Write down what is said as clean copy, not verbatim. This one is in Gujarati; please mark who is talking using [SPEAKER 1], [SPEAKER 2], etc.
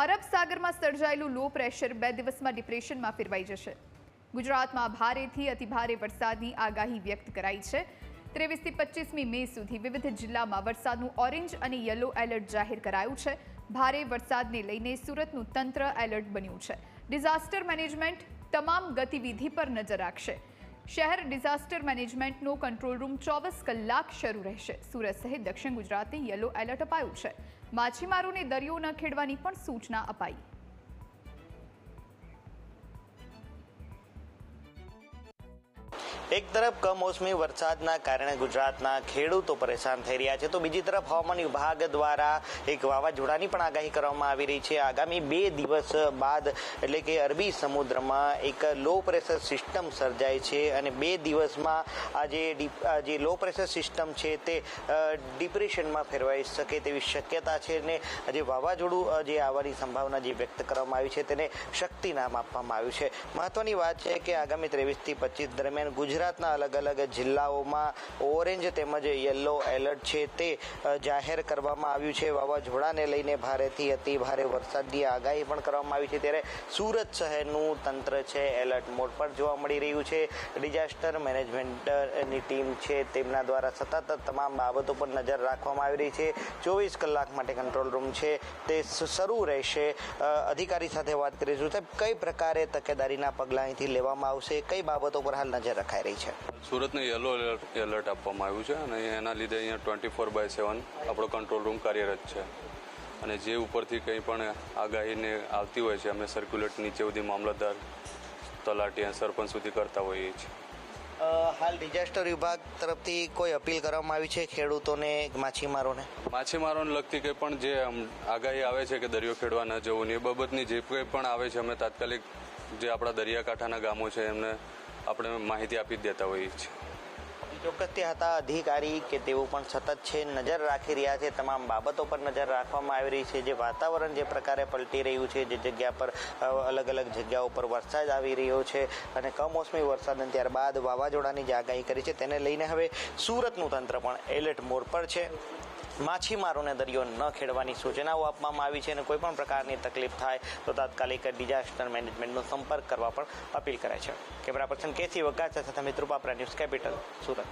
[SPEAKER 1] અરબ સાગરમાં સર્જાયેલું લો પ્રેશર 2 દિવસમાં ડિપ્રેશનમાં ફેરવાઈ જશે। ગુજરાતમાં ભારેથી અતિભારે વરસાદની આગાહી વ્યક્ત કરાઈ છે। 23 થી 25મી મે સુધી વિવિધ જિલ્લામાં વરસાદનું ઓરેન્જ અને યલો એલર્ટ જાહેર કરાયું છે। ભારે વરસાદને લઈને સુરતનું તંત્ર એલર્ટ બન્યું છે। ડિઝાસ્ટર મેનેજમેન્ટ તમામ ગતિવિધિ પર નજર રાખશે। શહેર ડિઝાસ્ટર મેનેજમેન્ટનો કંટ્રોલ રૂમ 24 કલાક શરૂ રહેશે। સુરત સહિત દક્ષિણ ગુજરાતને યલો એલર્ટ અપાયું છે। માછીમારોને દરિયો ન ખેડવાની પણ સૂચના અપાઈ।
[SPEAKER 2] એક તરફ કમોસમી વરસાદના કારણે ગુજરાતના ખેડૂતો પરેશાન થઈ રહ્યા છે, તો બીજી તરફ હવામાન વિભાગ દ્વારા એક વાવાઝોડાની પણ આગાહી કરવામાં આવી રહી છે। આગામી 2 દિવસ બાદ એટલે કે અરબી સમુદ્રમાં એક લો પ્રેશર સિસ્ટમ સર્જાય છે અને 2 દિવસમાં જે લો પ્રેશર સિસ્ટમ છે તે ડિપ્રેશનમાં ફેરવાઈ શકે તેવી શક્યતા છે અને જે વાવાઝોડું જે આવવાની સંભાવના જે વ્યક્ત કરવામાં આવી છે તેને શક્તિ નામ આપવામાં આવ્યું છે। મહત્વની વાત છે કે આગામી 23 થી 25 દરમિયાન ગુજરાતના અલગ અલગ જિલ્લાઓમાં ઓરેન્જ તેમજ યલો એલર્ટ છે તે જાહેર કરવામાં આવ્યું છે। વાવાઝોડાને લઈને ભારેથી અતિ ભારે વરસાદની આગાહી પણ કરવામાં આવી છે, ત્યારે સુરત શહેરનું તંત્ર છે એલર્ટ મોડ પર જોવા મળી રહ્યું છે। ડિઝાસ્ટર મેનેજમેન્ટની ટીમ છે તેમના દ્વારા સતત તમામ બાબતો પર નજર રાખવામાં આવી રહી છે। 24 કલાક માટે કંટ્રોલ રૂમ છે તે શરૂ રહેશે। અધિકારી સાથે વાત કરીશું, સાહેબ કઈ પ્રકારે તકેદારીના પગલાં અહીંથી લેવામાં આવશે, કઈ બાબતો પર હાલ નજર રખાય રહી છે?
[SPEAKER 3] સુરતને યલો એલર્ટ આપવામાં આવ્યું છે અને એના લીધે અહીંયા 24/7 આપણો કંટ્રોલ રૂમ કાર્યરત છે અને જે ઉપરથી કંઈ પણ આગાહીને આવતી હોય છે અમે સર્ક્યુલેટ નીચે સુધી મામલતદાર, તલાટી અને સરપંચ સુધી કરતા હોઈએ છીએ।
[SPEAKER 2] હાલ ડિઝાસ્ટર વિભાગ તરફથી કોઈ અપીલ કરવામાં આવી છે ખેડૂતોને, માછીમારોને
[SPEAKER 3] લગતી કંઈ પણ જે આગાહી આવે છે કે દરિયો ખેડવા ન જવું એ બાબતની જે કંઈ પણ આવે છે અમે તાત્કાલિક જે આપણા દરિયાકાંઠાના ગામો છે એમને આપણે માહિતી આપી જ દેતા હોઈએ છીએ।
[SPEAKER 2] ચોક્કસ તે હતા અધિકારી કે તેઓ પણ સતત છે નજર રાખી રહ્યા છે, તમામ બાબતો પર નજર રાખવામાં આવી રહી છે। જે વાતાવરણ જે પ્રકારે પલટી રહ્યું છે, જે જગ્યા પર અલગ અલગ જગ્યાઓ પર વરસાદ આવી રહ્યો છે અને કમોસમી વરસાદ અને ત્યારબાદ વાવાઝોડાની જે આગાહી કરી છે તેને લઈને હવે સુરતનું તંત્ર પણ એલર્ટ મોડ પર છે। માછીમારોને દરિયો ન ખેડવાની સૂચનાઓ આપવામાં આવી છે અને કોઈ પણ પ્રકારની તકલીફ થાય તો તાત્કાલિક ડિઝાસ્ટર મેનેજમેન્ટનો સંપર્ક કરવા પણ અપીલ કરાય છે। કેમેરા પર્સન કેસી વઘાસિયા સાથે મિત્રુપાપરા, ન્યૂઝ કેપિટલ, સુરત।